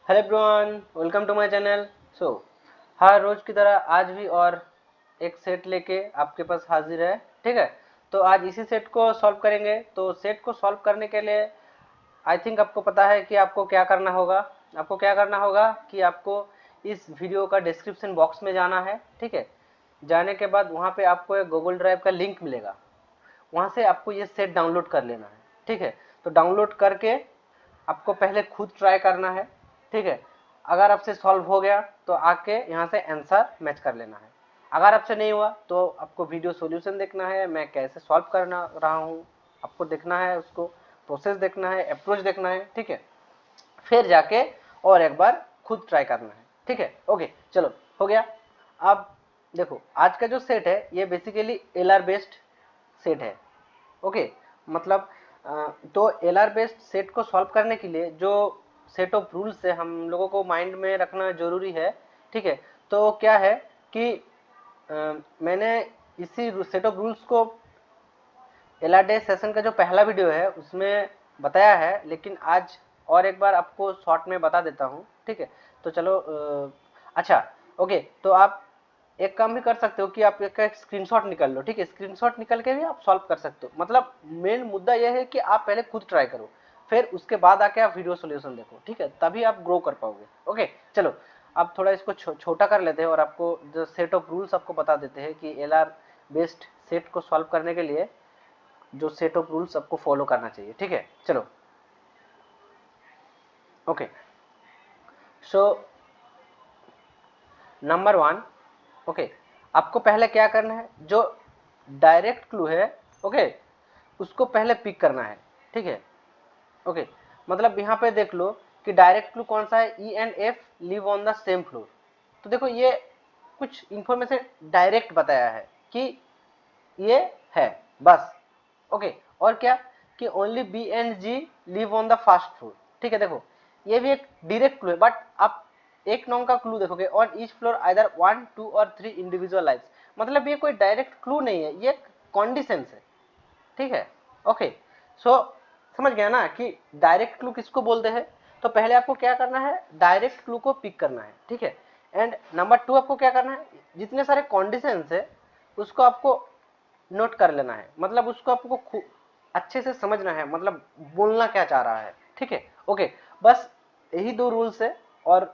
Hello everyone, welcome to my channel. So हर रोज की तरह आज भी और एक सेट लेके आपके पास हाजिर है। ठीक है, तो आज इसी सेट को सॉल्व करेंगे। तो सेट को सॉल्व करने के लिए आई थिंक आपको पता है कि आपको क्या करना होगा। आपको क्या करना होगा कि आपको इस वीडियो का डिस्क्रिप्शन बॉक्स में जाना है। ठीक है, जाने के बाद वहाँ पे आपको एक गूगल ड्राइव का लिंक मिलेगा, वहाँ से आपको ये सेट डाउनलोड कर लेना है। ठीक है, तो डाउनलोड करके आपको पहले खुद ट्राई करना है। ठीक है, अगर आपसे सॉल्व हो गया तो आके यहाँ से आंसर मैच कर लेना है। अगर आपसे नहीं हुआ तो आपको वीडियो सॉल्यूशन देखना है, मैं कैसे सॉल्व करना रहा हूँ आपको देखना है, उसको प्रोसेस देखना है, अप्रोच देखना है। ठीक है, फिर जाके और एक बार खुद ट्राई करना है। ठीक है, ओके चलो हो गया। अब देखो आज का जो सेट है ये बेसिकली एलआर बेस्ड सेट है। ओके, मतलब तो एलआर बेस्ड सेट को सॉल्व करने के लिए जो सेट ऑफ रूल्स है हम लोगों को माइंड में रखना जरूरी है। ठीक है, तो क्या है कि मैंने इसी सेट ऑफ रूल्स को एलआर डे सेशन का जो पहला वीडियो है उसमें बताया है, लेकिन आज और एक बार आपको शॉर्ट में बता देता हूँ। ठीक है, तो चलो अच्छा ओके, तो आप एक काम भी कर सकते हो कि आप एक स्क्रीनशॉट निकाल लो। ठीक है, स्क्रीनशॉट निकल के भी आप सॉल्व कर सकते हो। मतलब मेन मुद्दा यह है कि आप पहले खुद ट्राई करो, फिर उसके बाद आके आप वीडियो सॉल्यूशन देखो। ठीक है, तभी आप ग्रो कर पाओगे। ओके चलो, अब थोड़ा इसको छोटा कर लेते हैं और आपको जो सेट ऑफ रूल्स आपको बता देते हैं कि एलआर बेस्ड सेट को सॉल्व करने के लिए जो सेट ऑफ रूल्स आपको फॉलो करना चाहिए। ठीक है, चलो okay. So number one, okay, आपको पहले क्या करना है, जो डायरेक्ट क्लू है ओके उसको पहले पिक करना है। ठीक है, ओके, मतलब यहाँ पे देख लो कि डायरेक्ट क्लू कौन सा है, ई and F live on the same floor. तो देखो ये कुछ इंफॉर्मेशन डायरेक्ट बताया है कि ये है बस। ओके, और क्या कि only B and G live on the first floor. ठीक है, देखो ये भी एक डायरेक्ट क्लू है, बट आप एक नॉन का क्लू देखोगे ऑन ईच फ्लोर आइदर 1 2 और 3 इंडिविजुअल लाइव्स। मतलब ये कोई डायरेक्ट क्लू नहीं है, ये कंडीशन है। ठीक है, ओके, सो समझ गया ना कि डायरेक्ट क्लू किसको बोलते हैं। तो पहले आपको क्या करना है, डायरेक्ट क्लू को पिक करना है। ठीक है, एंड नंबर टू आपको क्या करना है, जितने सारे कंडीशंस है उसको आपको नोट कर लेना है। मतलब उसको आपको अच्छे से समझना है, मतलब बोलना क्या चाह रहा है। ठीक है, ओके, बस यही दो रूल्स है और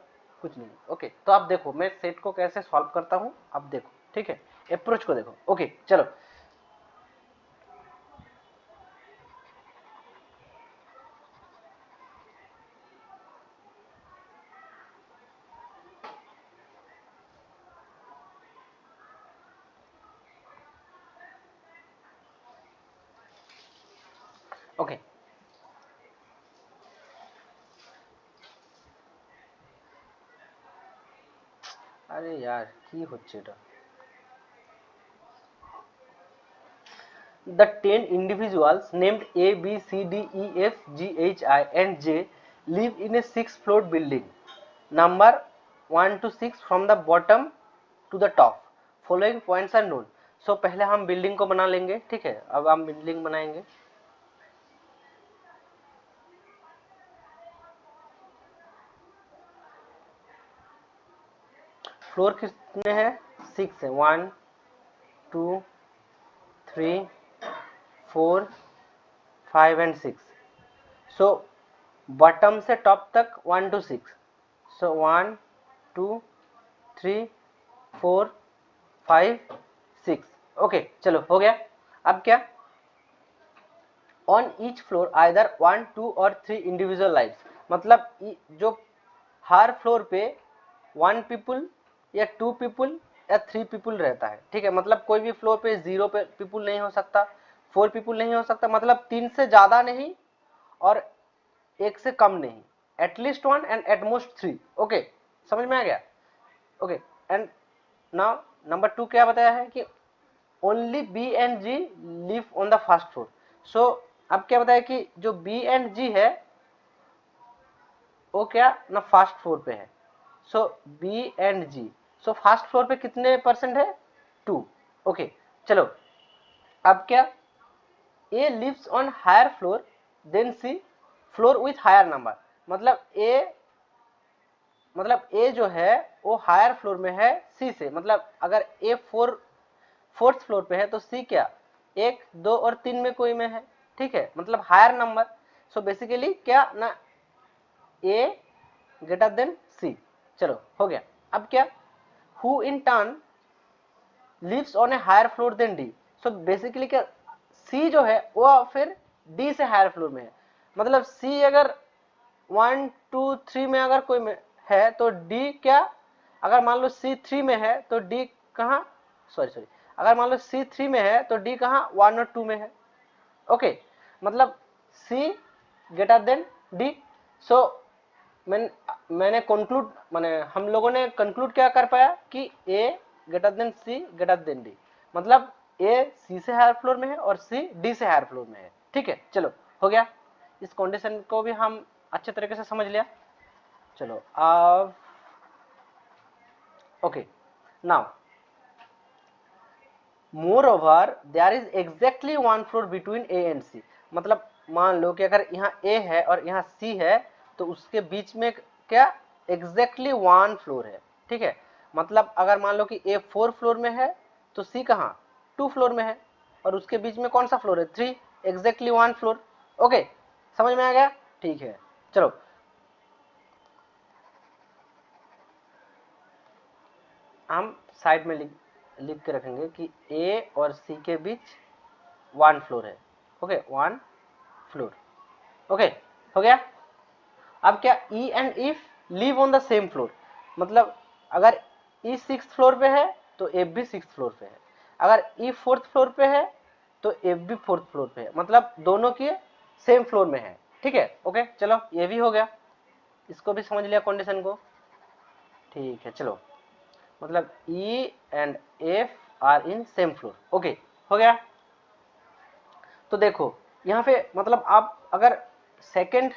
कुछ नहीं। ओके, तो आप देखो मैं सेट को कैसे सॉल्व करता हूं, आप देखो। ठीक है, अप्रोच को देखो। ओके चलो, ओके, আরে यार কি হচ্ছে এটা। The 10 individuals named A, B, C, D, E, F, G, H, I and J live in a 6-floor building. Number 1 to 6 from the bottom to the top. Following points are known. So पहले हम building को बना लेंगे। ठीक है, अब हम building बनाएंगे। फ्लोर कितने हैं, 6 है, 1 2 3 4 5 एंड 6। सो बॉटम से टॉप तक 1 to 6। सो 1 2 3 4 5 6। ओके चलो हो गया। अब क्या, ऑन ईच फ्लोर आइदर 1 2 और 3 इंडिविजुअल लाइव्स। मतलब जो हर फ्लोर पे 1 पीपल या 2 पीपल या 3 पीपल रहता है। ठीक है, मतलब कोई भी फ्लोर पे 0 पे पीपल नहीं हो सकता, 4 पीपल नहीं हो सकता, मतलब 3 से ज्यादा नहीं और 1 से कम नहीं, at least 1 and at most 3। Okay, समझ में आ गया। ओके, एंड नाउ नंबर 2 क्या बताया है कि only B and G live on the first floor. So अब क्या बताया कि जो बी एंड जी है वो क्या ना फर्स्ट फ्लोर पे है। So B and G, so first floor पे कितने परसेंट है, 2। ओके चलो, अब क्या, A lives on higher floor than C floor with higher number. मतलब ए मतलब ए जो है वो हायर फ्लोर में है सी से, मतलब अगर ए फोर्थ फ्लोर पे है तो सी क्या 1, 2 और 3 में कोई में है, ठीक है, मतलब हायर नंबर। सो बेसिकली क्या ना ए ग्रेटर देन सी। चलो हो गया। अब क्या, who in turn lives on a higher floor than D. So basically क्या सी जो है वो फिर डी से हायर फ्लोर में है, मतलब सी अगर 1, 2, 3 में अगर कोई में है तो डी क्या, अगर मान लो सी 3 में है तो डी कहाँ, सॉरी अगर मान लो सी 3 में है तो डी कहाँ 1 और 2 में है। ओके, मतलब सी ग्रेटर देन डी। सो मैंने कंक्लूड माने हम लोगों ने कंक्लूड क्या कर पाया कि ए ग्रेटर देन सी ग्रेटर देन डी, मतलब ए सी से हायर फ्लोर में है और सी डी से हायर फ्लोर में है, ठीक है। चलो हो गया, इस कंडीशन को भी हम अच्छे तरीके से समझ लिया। चलो अब okay, now more over there is exactly 1 floor between A and C. मतलब मान लो कि अगर यहाँ ए है और यहाँ सी है तो उसके बीच में क्या एग्जैक्टली 1 फ्लोर है, ठीक है। मतलब अगर मान लो कि ए 4 फ्लोर में है तो सी कहाँ 2 फ्लोर में है, और उसके बीच में कौन सा फ्लोर है 3, एग्जैक्टली 1 फ्लोर। ओके, समझ में आ गया, ठीक है। चलो हम साइड में लिख के रखेंगे कि ए और सी के बीच 1 फ्लोर है। Okay, 1 floor. ओके, हो गया। अब क्या E and if live on the same floor, मतलब अगर ई 6th फ्लोर पे है तो एफ भी 6th फ्लोर पे है, अगर ई 4th फ्लोर पे है तो एफ भी 4th फ्लोर पे है, मतलब दोनों के सेम फ्लोर में है, ठीक है। ओके, चलो ये भी हो गया, इसको भी समझ लिया कंडीशन को, ठीक है। चलो मतलब E and F are in same floor. Okay, हो गया। तो देखो यहाँ पे मतलब आप अगर सेकंड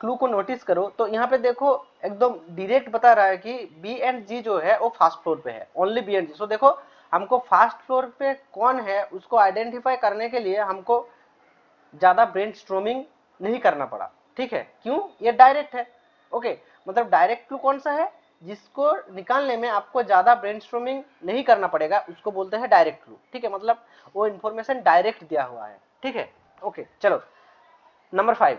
क्लू को नोटिस करो तो यहाँ पे देखो एकदम डायरेक्ट बता रहा है कि बी एंड जी जो है वो फर्स्ट फ्लोर पे है, ओनली बी एंड जी। सो देखो हमको फर्स्ट फ्लोर पे कौन है उसको आइडेंटिफाई करने के लिए हमको ज्यादा ब्रेनस्टॉर्मिंग नहीं करना पड़ा, ठीक है। क्यों, ये डायरेक्ट है। ओके, मतलब डायरेक्ट क्लू कौन सा है जिसको निकालने में आपको ज्यादा ब्रेनस्टॉर्मिंग नहीं करना पड़ेगा, उसको बोलते हैं डायरेक्ट क्लू, ठीक है। मतलब वो इंफॉर्मेशन डायरेक्ट दिया हुआ है, ठीक है। ओके, चलो number 5,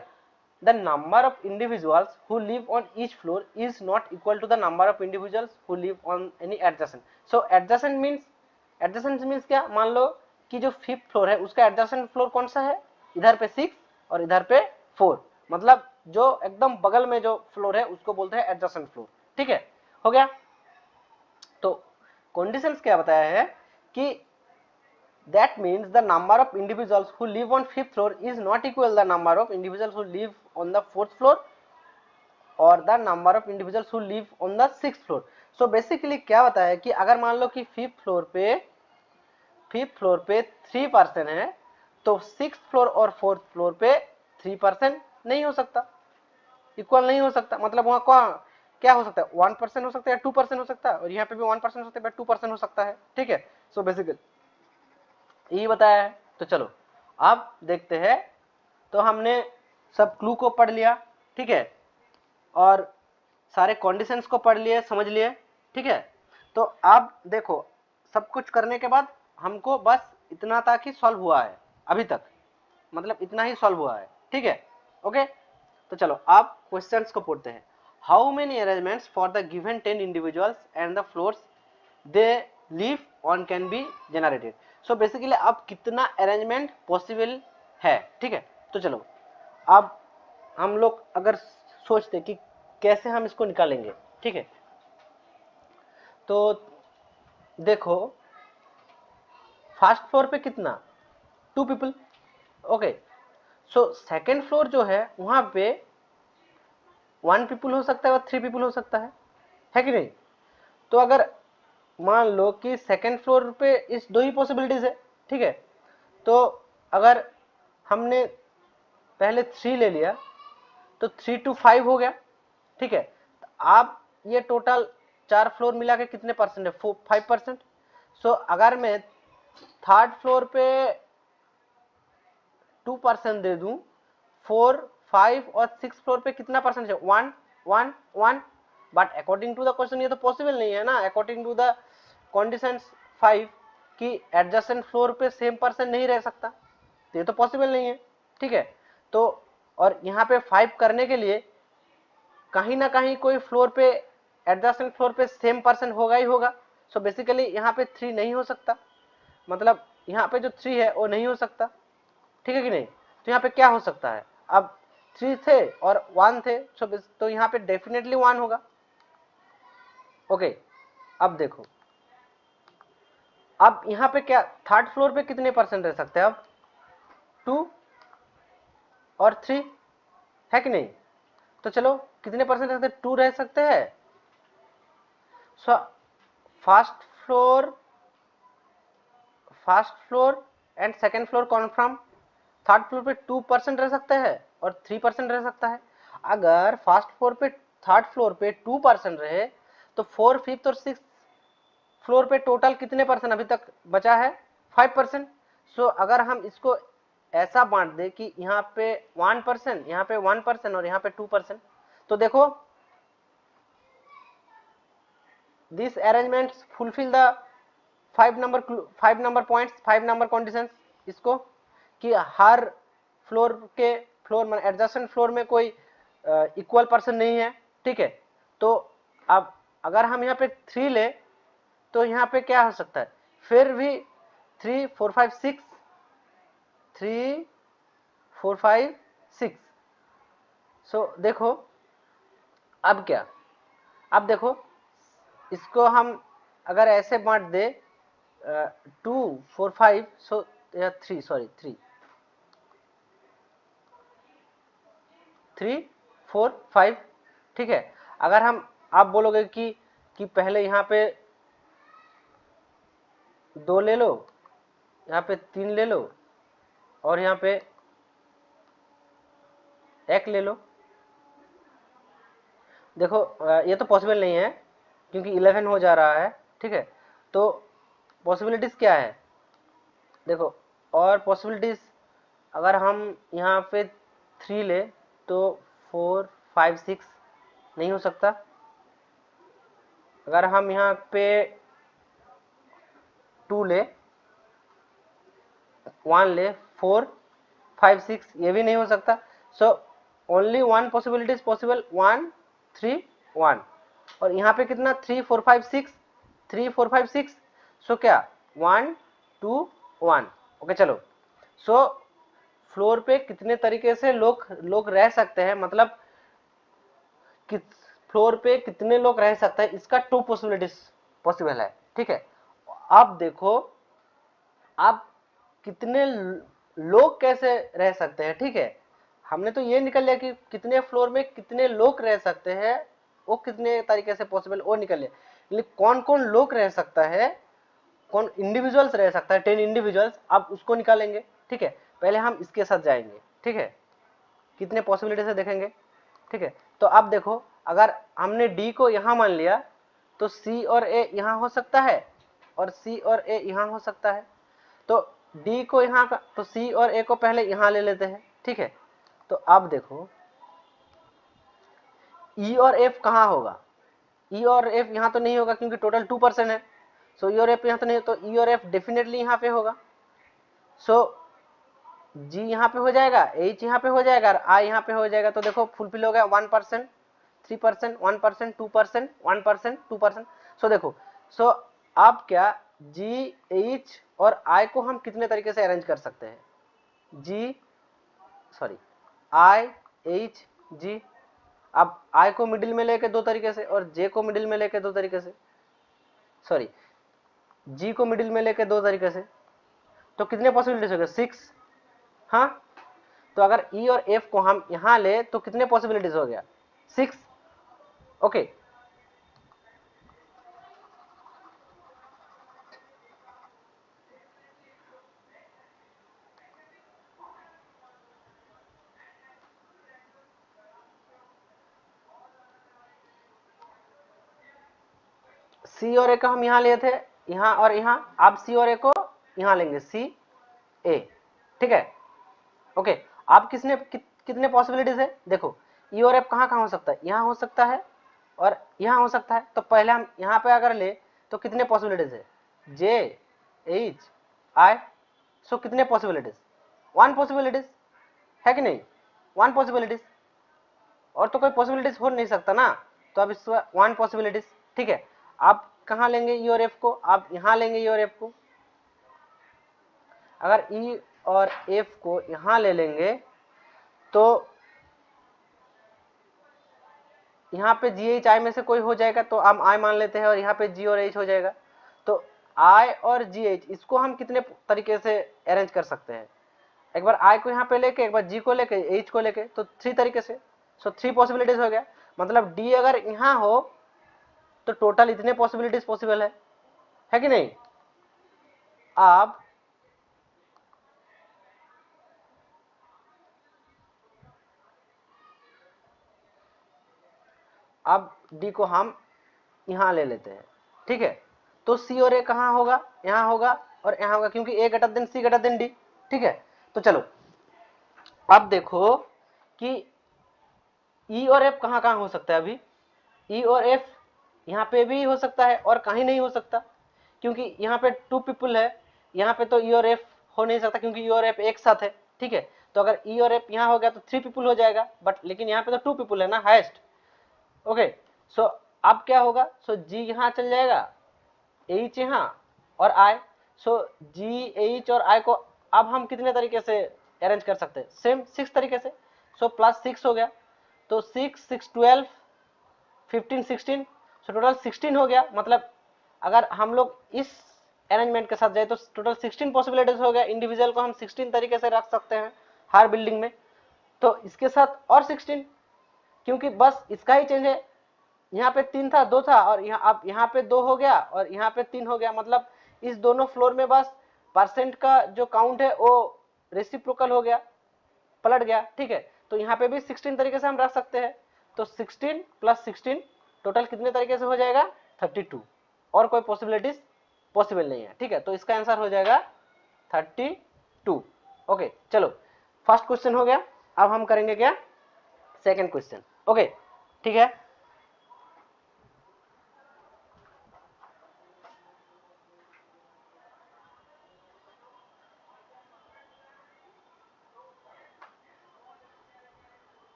the number of individuals who live on each floor is not equal to the number of individuals who live on any adjacent। so adjacent means क्या, मान लो कि जो 5th फ्लोर है उसका adjacent फ्लोर कौन सा है, इधर पे 6 और इधर पे 4, मतलब जो एकदम बगल में जो फ्लोर है उसको बोलते हैं adjacent फ्लोर, ठीक है। हो गया। तो कंडीशंस क्या बताया है कि that means the number of individuals who live on 5th floor is not equal the number of individuals who live on the 4th floor और the number of individuals who live on the 6th floor. So basically क्या बताया कि अगर मान लो कि 5th floor पे 3% है तो 6th फ्लोर और 4th फ्लोर पे 3% नहीं हो सकता, इक्वल नहीं हो सकता। मतलब वहां क्या हो सकता है 1% हो सकता है, 2% हो सकता है, और यहाँ पे भी 1% हो सकता है, 2% हो सकता है, ठीक है। सो बेसिकली यही बताया है। तो चलो अब देखते हैं। तो हमने सब क्लू को पढ़ लिया, ठीक है, और सारे कंडीशंस को पढ़ लिए, समझ लिए, ठीक है। तो अब देखो सब कुछ करने के बाद हमको बस इतना था कि सॉल्व हुआ है अभी तक, मतलब इतना ही सॉल्व हुआ है, ठीक है। ओके, तो चलो आप क्वेश्चंस को पढ़ते हैं। How many arrangements for the given 10 individuals and the floors they live on can be generated. So basically अब कितना अरेंजमेंट पॉसिबल है, ठीक है। तो चलो अब हम लोग अगर सोचते कि कैसे हम इसको निकालेंगे, ठीक है। तो देखो फर्स्ट फ्लोर पे कितना 2 people. Okay, so second floor जो है वहां पे 1 पीपल हो सकता है और 3 पीपल हो सकता है कि नहीं। तो अगर मान लो कि सेकंड फ्लोर पे इस 2 ही पॉसिबिलिटीज है, ठीक है। तो अगर हमने पहले 3 ले लिया तो 3 to 5 हो गया, ठीक है। आप ये टोटल 4 फ्लोर मिला के कितने परसेंट है 5%। सो अगर मैं थर्ड फ्लोर पे 2% दे दूं, 4, 5 और 6 फ्लोर पे कितना परसेंट है 1, 1, 1। But according to the question ये तो पॉसिबल नहीं है ना, अकॉर्डिंग टू द कंडीशन 5 कि एडजेसेंट फ्लोर पे सेम पर्सन नहीं रह सकता, तो ये तो पॉसिबल नहीं है, ठीक है। तो और यहाँ पे 5 करने के लिए कहीं ना कहीं कोई फ्लोर पे एडजेसेंट फ्लोर पे सेम पर्सन होगा ही होगा। सो बेसिकली यहाँ पे 3 नहीं हो सकता, मतलब यहाँ पे जो 3 है वो नहीं हो सकता, ठीक है कि नहीं। तो यहाँ पे क्या हो सकता है, अब 3 थे और 1 थे, तो यहाँ पे डेफिनेटली 1 होगा। ओके, अब देखो, अब यहाँ पे क्या थर्ड फ्लोर पे कितने परसेंट रह सकते हैं, अब 2 और 3 है कि नहीं। तो चलो कितने परसेंट रहते हैं, 2 रह सकते हैं। सो first floor and second floor confirm, third floor पे 2% रह सकते हैं और 3% रह सकता है। अगर फर्स्ट फ्लोर पे थर्ड फ्लोर पे 2% रहे तो 4, 5th और 6th फ्लोर पे टोटल कितने परसेंट अभी तक बचा है, 5%। सो अगर हम इसको ऐसा बांट दे कि यहाँ पे 1%, यहाँ पे 1% और यहाँ पे 2%, तो देखो this arrangements fulfil the 5 number points, 5 number conditions, इसको कि हर फ्लोर में एडजस्टेंट फ्लोर में कोई इक्वल पर्सन नहीं है, ठीक है। तो अब अगर हम यहाँ पे 3 ले तो यहाँ पे क्या हो सकता है, फिर भी 3, 4, 5, 6, 3, 4, 5, 6। सो देखो अब क्या, अब देखो इसको हम अगर ऐसे बांट दे 2, 4, 5, सो 3, सॉरी 3, 4, 5, ठीक है। अगर हम आप बोलोगे कि पहले यहाँ पे 2 ले लो, यहाँ पे 3 ले लो और यहाँ पे 1 ले लो, देखो ये तो पॉसिबल नहीं है क्योंकि 11 हो जा रहा है, ठीक है। तो पॉसिबिलिटीज क्या है, देखो और पॉसिबिलिटीज अगर हम यहाँ पे 3 ले तो 4, 5, 6 नहीं हो सकता। अगर हम यहाँ पे 2 ले, 1 ले, 4, 5, 6 ये भी नहीं हो सकता। So only 1 possibility is possible, 1, 3, 1। और यहाँ पे कितना 3, 4, 5, 6, 3, 4, 5, 6, सो क्या 1, 2, 1। ओके चलो, सो फ्लोर पे कितने तरीके से लोग रह सकते हैं, मतलब किस फ्लोर पे कितने लोग रह सकते हैं, इसका 2 पॉसिबिलिटीज पॉसिबल है, ठीक है। अब देखो आप कितने लोग कैसे रह सकते हैं, ठीक है। हमने तो ये निकल लिया कि कितने फ्लोर में कितने लोग रह सकते हैं, वो कितने तरीके से पॉसिबल वो निकल लिया, लेकिन कौन कौन लोग रह सकता है, कौन इंडिविजुअल्स रह सकता है, 10 इंडिविजुअल्स, अब उसको निकालेंगे, ठीक है। पहले हम इसके साथ जाएंगे, ठीक है, कितने पॉसिबिलिटी से देखेंगे, ठीक है। तो अब देखो अगर हमने डी को यहां मान लिया तो सी और ए यहां हो सकता है और सी और ए यहां हो सकता है। तो डी को यहाँ का, तो सी और ए को पहले यहां ले लेते हैं, ठीक है। तो अब देखो ई और एफ कहाँ होगा, ई और एफ यहाँ तो नहीं होगा क्योंकि टोटल 2% है। सो ई और एफ यहाँ तो नहीं, तो ई और एफ डेफिनेटली यहाँ पे होगा। सो जी यहाँ पे हो जाएगा, एच यहाँ पे हो जाएगा और आई यहाँ पे हो जाएगा। तो देखो फुलफिल हो गया 1%, 3%, 1%, 2%, 1%, 2%। सो देखो, सो अब क्या जी, एच और आई को हम कितने तरीके से अरेंज कर सकते हैं, जी सॉरी आई, एच, जी। अब आई को मिडिल में लेके 2 तरीके से और जे को मिडिल में लेके 2 तरीके से, सॉरी जी को मिडिल में लेके 2 तरीके से। तो कितने पॉसिबिलिटीज हो गए, 6। हाँ, तो अगर ई और एफ को हम यहां ले तो कितने पॉसिबिलिटीज हो गया, 6। ओके, सी और ए को हम यहां लिए थे, यहां और यहां, अब सी और ए को यहां लेंगे, सी ए, ठीक है। ओके, अब कितने पॉसिबिलिटीज है, देखो ई और एफ कहां कहां हो सकता है, यहां हो सकता है, और यहाँ हो सकता है। तो पहले हम यहाँ पे अगर ले तो कितने पॉसिबिलिटीज है, जे एच आई, सो कितने पॉसिबिलिटीज, वन पॉसिबिलिटीज है कि नहीं, वन पॉसिबिलिटीज, और तो कोई पॉसिबिलिटीज हो नहीं सकता ना, तो अब इस वन पॉसिबिलिटीज। ठीक है, आप कहाँ लेंगे ई और एफ को, आप यहाँ लेंगे ई और एफ को। अगर ई और एफ को यहाँ ले लेंगे तो यहाँ पे जी एच आई में से कोई हो जाएगा, तो हम आई मान लेते हैं, और यहाँ पे जी और एच हो जाएगा। तो आई और जी एच इसको हम कितने तरीके से अरेंज कर सकते हैं, एक बार आई को यहाँ पे लेके, एक बार जी को लेके, एच को लेके, तो 3 तरीके से। सो 3 पॉसिबिलिटीज हो गया, मतलब डी अगर यहाँ हो तो टोटल इतने पॉसिबिलिटीज पॉसिबल है कि नहीं। अब डी को हम यहाँ ले लेते हैं। ठीक है, तो सी और ए कहाँ होगा, यहाँ होगा और यहाँ होगा, क्योंकि ए घटा दिन सी घटा दिन डी। ठीक है, तो चलो अब देखो कि ई और एफ कहाँ कहाँ हो सकता है। अभी ई और एफ यहाँ पे भी हो सकता है और कहीं नहीं हो सकता, क्योंकि यहाँ पे 2 पीपल है, यहाँ पे तो ई और एफ हो नहीं सकता क्योंकि ई और एफ एक साथ है। ठीक है, तो अगर ई और एफ यहाँ हो गया तो 3 पीपल हो जाएगा, बट लेकिन यहाँ पे तो 2 पीपल है ना हाईएस्ट। ओके, सो अब क्या होगा, सो जी यहाँ चल जाएगा, एच यहाँ और आई। सो जी एच और आई को अब हम कितने तरीके से अरेंज कर सकते हैं, सेम 6 तरीके से। सो प्लस 6 हो गया, तो 6 6 12 15 16, सो टोटल 16 हो गया। मतलब अगर हम लोग इस अरेंजमेंट के साथ जाए तो टोटल 16 पॉसिबिलिटीज हो गया। इंडिविजुअल को हम 16 तरीके से रख सकते हैं हर बिल्डिंग में, तो इसके साथ और 16, क्योंकि बस इसका ही चेंज है, यहाँ पे 3 था 2 था, और यहाँ अब यहाँ पे 2 हो गया और यहाँ पे 3 हो गया। मतलब इस दोनों फ्लोर में बस परसेंट का जो काउंट है वो रेसिप्रोकल हो गया, पलट गया। ठीक है, तो यहाँ पे भी 16 तरीके से हम रख सकते हैं। तो 16 प्लस 16 टोटल कितने तरीके से हो जाएगा, 32, और कोई पॉसिबिलिटीज पॉसिबल नहीं है। ठीक है, तो इसका आंसर हो जाएगा 32। ओके, चलो फर्स्ट क्वेश्चन हो गया। अब हम करेंगे क्या, सेकेंड क्वेश्चन। ओके, ठीक है,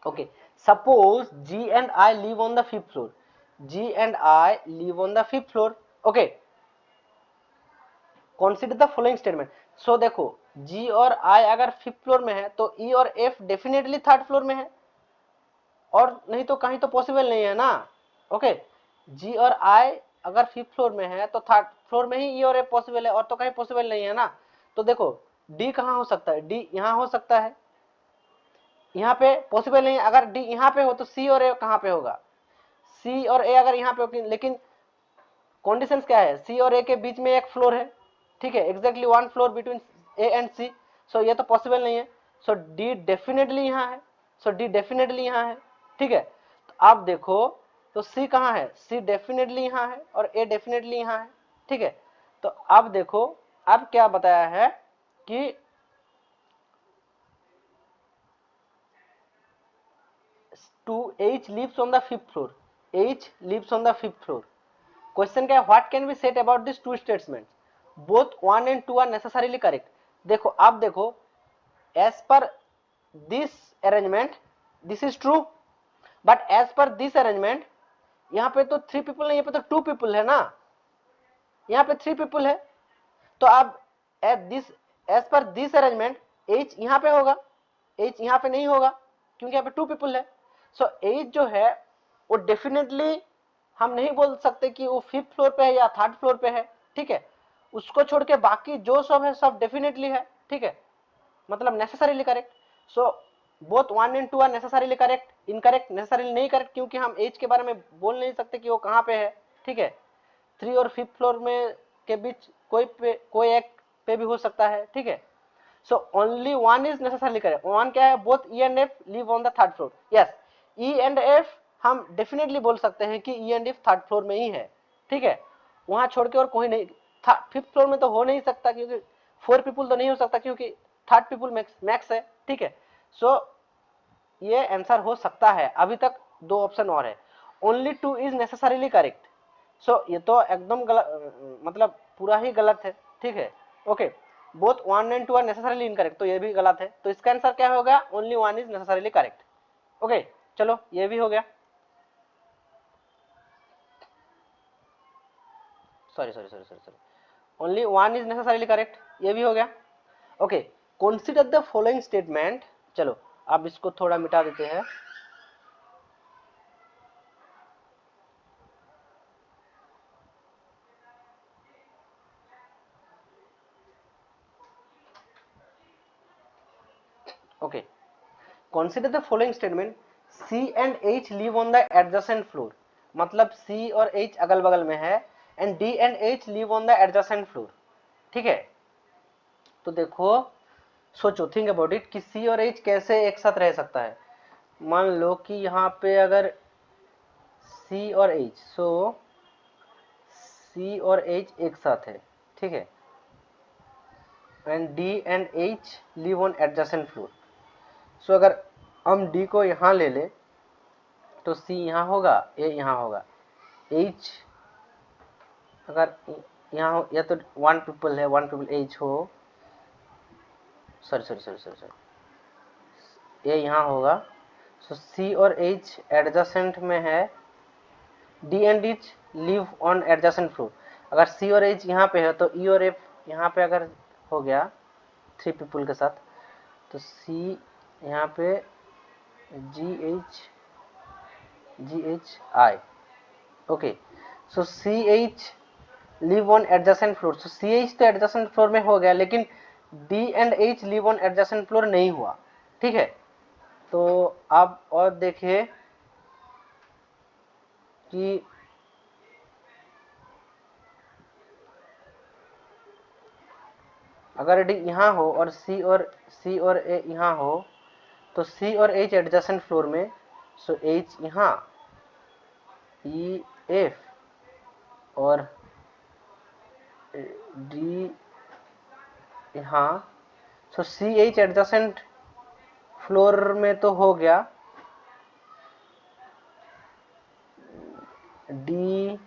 okay, suppose G and I live on the 5th floor. G and I live on the 5th floor. Okay, consider the following statement. So देखो G और I अगर 5th फ्लोर में है तो E और F definitely 3rd floor में है, और नहीं तो कहीं तो पॉसिबल नहीं है ना। ओके, G और I अगर 5th फ्लोर में है तो 3rd फ्लोर में ही E और F पॉसिबल है, और तो कहीं पॉसिबल नहीं है ना। तो देखो D कहाँ हो सकता है, D यहाँ हो सकता है, यहाँ पे पॉसिबल नहीं है। अगर डी यहाँ पे हो तो सी और ए कहाँ पे होगा, सी और ए अगर यहाँ पे हो, लेकिन कंडीशंस क्या है, सी और ए के बीच में एक फ्लोर है। ठीक है, exactly 1 floor between A and C, so ये तो पॉसिबल नहीं है। सो डी डेफिनेटली यहाँ है, सो डी डेफिनेटली यहाँ है। ठीक है, तो आप देखो तो सी कहाँ है, सी डेफिनेटली यहाँ है और ए डेफिनेटली यहाँ है। ठीक है, तो अब देखो अब क्या बताया है कि H lives on the 5th floor. H lives on the 5th floor. Question क्या है, what can be said about this two statements, both 1 and 2 are necessarily correct. देखो अब देखो, as per this arrangement this is true, but as per this arrangement यहाँ पे तो 3 people नहीं, यहाँ पे तो 2 पीपल है ना, यहाँ पे 3 पीपल है। तो अब as per this arrangement H यहाँ पे होगा, H यहाँ पे नहीं होगा क्योंकि यहाँ पे 2 पीपल है। सो H जो है वो डेफिनेटली हम नहीं बोल सकते कि वो 5th फ्लोर पे है या 3rd फ्लोर पे है। ठीक है, उसको छोड़ के बाकी जो सब है सब डेफिनेटली है। ठीक है, मतलब necessarily correct. So both 1 and 2 are necessarily correct, incorrect necessarily नहीं करेक्ट, क्योंकि हम H के बारे में बोल नहीं सकते कि वो कहाँ पे है। ठीक है, 3 और 5th फ्लोर में के बीच कोई एक पे भी हो सकता है। ठीक है, so only one is necessarily correct. One क्या है, both E and F live on the 3rd floor. Yes, E and F हम डेफिनेटली बोल सकते हैं कि ई एंड एफ थर्ड फ्लोर में ही है, ठीक है, वहां छोड़ के और कोई नहीं, फिफ्थ फ्लोर में तो हो नहीं सकता क्योंकि 4 पीपल तो नहीं हो सकता क्योंकि थर्ड पीपल मैक्स है, ठीक है। सो ये आंसर हो सकता है, अभी तक 2 ऑप्शन और है। Only 2 is necessarily correct. So ये तो एकदम गलत, मतलब पूरा ही गलत है, ठीक है, okay. Both 1 and 2 are necessarily incorrect, तो ये भी गलत है, तो इसका आंसर क्या होगा, only 1 is necessarily correct, okay. चलो ये भी हो गया, sorry sorry sorry sorry sorry, only 1 is necessarily correct, ये भी हो गया, okay. Consider the following statement, चलो अब इसको थोड़ा मिटा देते हैं। Okay, consider the following statement, C and H live on the adjacent floor, मतलब सी और एच अगल बगल में है, and D and H live on the adjacent floor, ठीक है। तो देखो, सोचो, थिंक अबाउट इट कि सी और एच कैसे एक साथ रह सकता है। मान लो कि यहाँ पे अगर सी और एच, सो सी और एच एक साथ है, ठीक है, and D and H live on adjacent floor. So अगर हम डी को यहाँ ले ले तो सी यहाँ होगा, ए यहाँ होगा, एच अगर यहाँ हो, या तो 1 पीपल है, 1 पीपल एच हो, sorry sorry sorry sorry sorry, A यहाँ होगा। सो सी और एच एडजेसेंट में है, D and H live on adjacent floor. अगर सी और एच यहाँ पे है तो ई और एफ यहाँ पे अगर हो गया 3 पीपल के साथ, तो सी यहाँ पे G H I, okay. So C H live on adjacent floor, so C H तो एडजेसेंट फ्लोर में हो गया, लेकिन D and H live on adjacent floor नहीं हुआ, ठीक है। तो आप और देखिए कि अगर डी यहाँ हो और सी और ए यहाँ हो, तो सी और एच एडजेसेंट फ्लोर में, सो एच यहाँ, ई एफ और डी यहाँ, सो सी एच एडजेसेंट फ्लोर में तो हो गया, डी,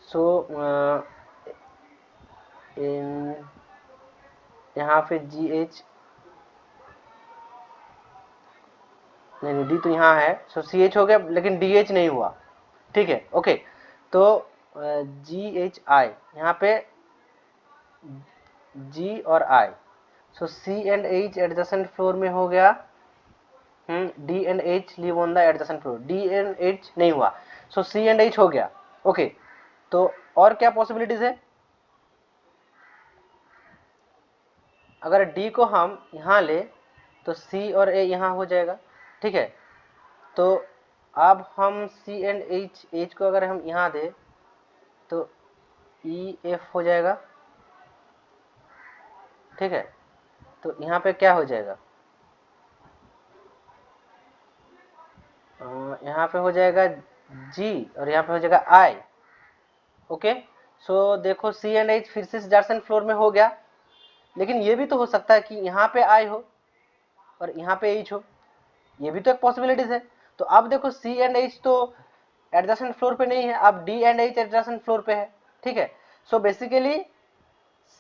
सो इन यहाँ पे जी एच, नहीं डी तो यहाँ है, सो सी एच हो गया लेकिन डी एच नहीं हुआ, ठीक है, ओके। तो जी एच आई यहाँ पे जी और आई, सो सी एंड एच एडजेसेंट फ्लोर में हो गया, D and H live on the adjacent floor, D and H नहीं हुआ, सो सी एंड एच हो गया, ओके। तो और क्या पॉसिबिलिटीज है, अगर डी को हम यहाँ ले तो सी और ए यहाँ हो जाएगा, ठीक है। तो अब हम सी एंड एच को अगर हम यहाँ दे तो ई एफ हो जाएगा, ठीक है। तो यहाँ पे क्या हो जाएगा, यहाँ पे हो जाएगा जी और यहाँ पे हो जाएगा आई, ओके। सो देखो सी एंड एच फिर से एडजेसेंट फ्लोर में हो गया, लेकिन ये भी तो हो सकता है कि यहाँ पे आई हो और यहाँ पे एच हो, ये भी तो एक पॉसिबिलिटीज है। तो अब देखो सी एंड एच तो एडजेसेंट फ्लोर पे नहीं है, अब D and H adjacent floor पे है, ठीक है। So basically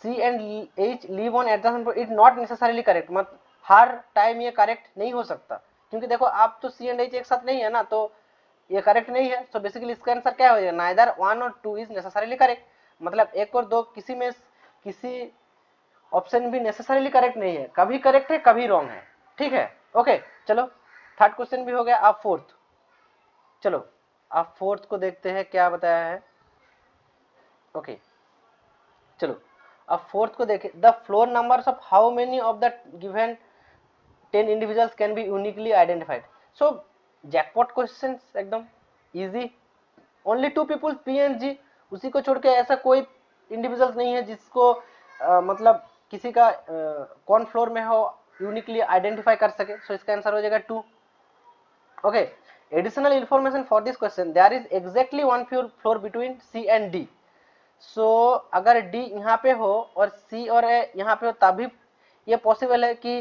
C and H live on adjacent floor, it not necessarily correct, मतलब हर टाइम ये करेक्ट नहीं हो सकता, क्योंकि देखो आप तो सी एंड एच एक साथ नहीं है ना, तो ये करेक्ट नहीं है। सो बेसिकली इसका आंसर क्या हो जाएगा, नाइदर 1 और 2 इज नेसेसरीली करेक्ट, मतलब 1 और 2 किसी में किसी ऑप्शन भी नेसेसरीली करेक्ट नहीं है, कभी करेक्ट है कभी रॉन्ग है, ठीक है, ओके। चलो थर्ड क्वेश्चन भी हो गया, अब फोर्थ, चलो अब फोर्थ को देखते हैं क्या बताया है, ओके। चलो अब फोर्थ को देखें, the floor numbers of how many of the given 10 individuals can be uniquely identified. So jackpot question एकदम easy, only 2 people P and G, उसी को छोड़ के ऐसा कोई इंडिविजुअल्स नहीं है जिसको मतलब किसी का कौन फ्लोर में हो यूनिकली आइडेंटिफाई कर सके। सो इसका आंसर हो जाएगा 2, okay. Additional information for this question, there is exactly one floor between C and D. So अगर डी यहाँ पे हो और सी और ए यहाँ पे हो तभी ये पॉसिबल है कि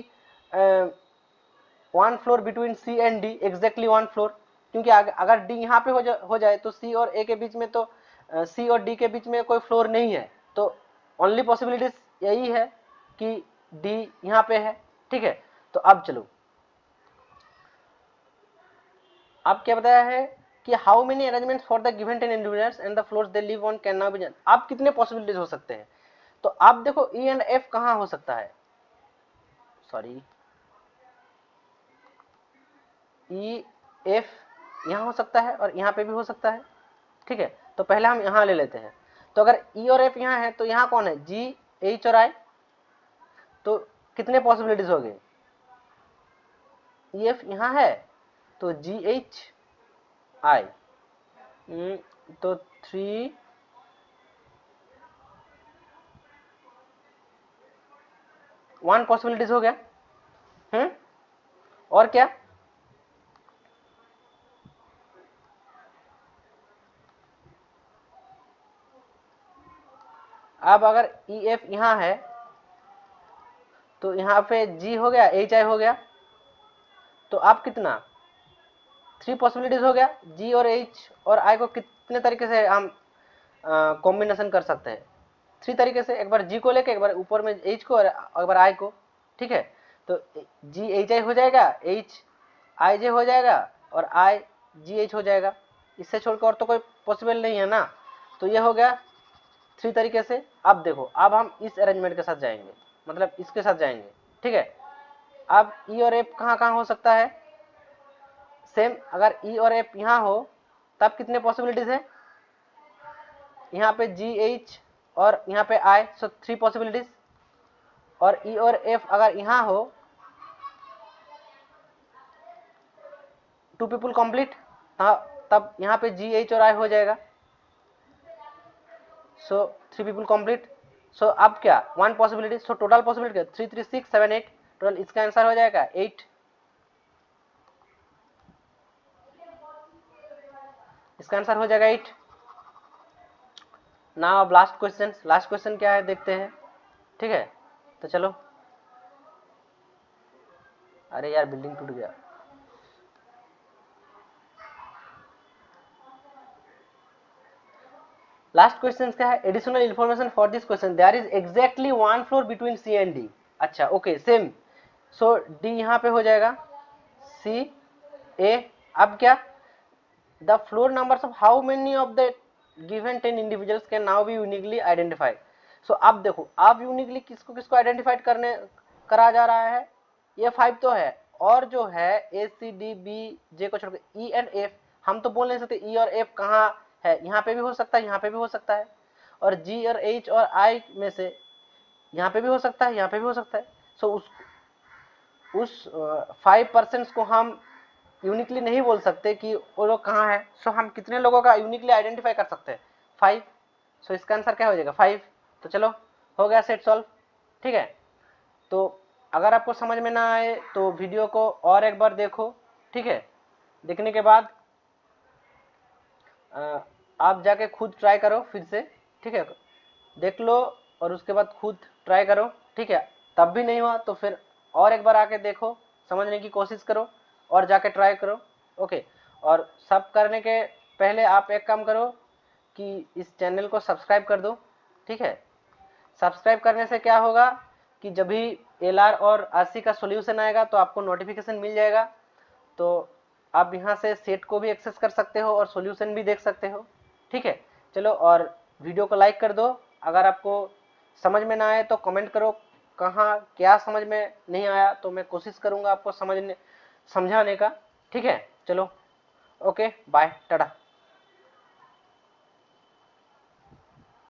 one floor between C and D, exactly one floor, क्योंकि अगर डी यहाँ पे हो जाए तो सी और ए के बीच में तो सी और डी के बीच में कोई फ्लोर नहीं है, तो ओनली पॉसिबिलिटीज यही है कि डी यहाँ पे है। ठीक है, तो अब चलो, अब क्या बताया है कि how many arrangements for the given 10 individuals and the floors they live on can now be. आप कितने पॉसिबिलिटीज हो सकते हैं, तो आप देखो ई एंड एफ कहाँ हो सकता है, सॉरी ई एफ यहाँ हो सकता है और यहाँ पे भी हो सकता है। ठीक है, तो पहले हम यहाँ ले लेते हैं। तो अगर ई और एफ यहाँ है तो यहाँ कौन है, जी एच और आई, तो कितने पॉसिबिलिटीज हो गए, ई एफ यहाँ है तो जी एच आई, तो 3 1 पॉसिबिलिटीज हो गया। और क्या, अब अगर ई एफ यहाँ है तो यहाँ पे जी हो गया, एच आई हो गया, तो आप कितना 3 पॉसिबिलिटीज हो गया। जी और एच और आई को कितने तरीके से हम कॉम्बिनेशन कर सकते हैं, 3 तरीके से, एक बार जी को लेके, एक बार ऊपर में एच को और एक बार आई को। ठीक है, तो जी एच आई हो जाएगा, एच आई जे हो जाएगा और आई जी एच हो जाएगा, इससे छोड़कर और तो कोई पॉसिबल नहीं है ना। तो ये हो गया 3 तरीके से। अब देखो, अब हम इस अरेंजमेंट के साथ जाएंगे, मतलब इसके साथ जाएंगे। ठीक है, अब ई और एफ कहाँ कहाँ हो सकता है, सेम, अगर ई और एफ यहाँ हो तब कितने पॉसिबिलिटीज है, यहाँ पे जी एच और यहाँ पे आई, सो 3 पॉसिबिलिटीज। और ई और एफ अगर यहाँ हो, 2 पीपल कंप्लीट, तब यहाँ पे जी एच और आई हो जाएगा, सो 3 पीपल कंप्लीट। सो अब क्या 1 possibility, so total possibility 3 3 6 7 8, total इसका आंसर हो जाएगा 8, इसका आंसर हो जाएगा 8। नाउ अब लास्ट क्वेश्चन क्या है देखते हैं। ठीक है, तो चलो, अरे यार बिल्डिंग टूट गया। लास्ट क्वेश्चन क्या है, additional information for this question, there is exactly 1 floor between C and D. अच्छा ओके, सेम, सो डी यहाँ पे हो जाएगा, सी ए, अब क्या, the floor numbers of how many of the given 10 individuals can now be uniquely identified. So अब देखो, अब यूनिकली किसको किसको आइडेंटिफाइड करा जा रहा है, ये 5 तो है, और जो है ए सी डी बी जे को छोड़कर ई एंड एफ, हम तो बोल नहीं सकते ई और एफ कहाँ है, यहाँ पे भी हो सकता है, यहाँ पे भी हो सकता है, और जी और एच और आई में से यहाँ पे भी हो सकता है, यहाँ पे भी हो सकता है। सो उस 5% को हम यूनिकली नहीं बोल सकते कि वो लोग कहाँ है। सो हम कितने लोगों का यूनिकली आइडेंटिफाई कर सकते हैं, 5। सो इसका आंसर क्या हो जाएगा, 5। तो चलो, हो गया सेट सॉल्व। ठीक है, तो अगर आपको समझ में ना आए तो वीडियो को और एक बार देखो। ठीक है, देखने के बाद आप जाके खुद ट्राई करो फिर से। ठीक है, देख लो और उसके बाद खुद ट्राई करो। ठीक है, तब भी नहीं हुआ तो फिर और एक बार आके देखो, समझने की कोशिश करो और जाके ट्राई करो। ओके, और सब करने के पहले आप एक काम करो कि इस चैनल को सब्सक्राइब कर दो। ठीक है, सब्सक्राइब करने से क्या होगा कि जब भी एलआर और आरसी का सॉल्यूशन आएगा तो आपको नोटिफिकेशन मिल जाएगा, तो आप यहाँ से सेट को भी एक्सेस कर सकते हो और सॉल्यूशन भी देख सकते हो। ठीक है, चलो, और वीडियो को लाइक कर दो। अगर आपको समझ में ना आए तो कमेंट करो कहाँ क्या समझ में नहीं आया, तो मैं कोशिश करूँगा आपको समझाने का। ठीक है, चलो, ओके, बाय, टाटा।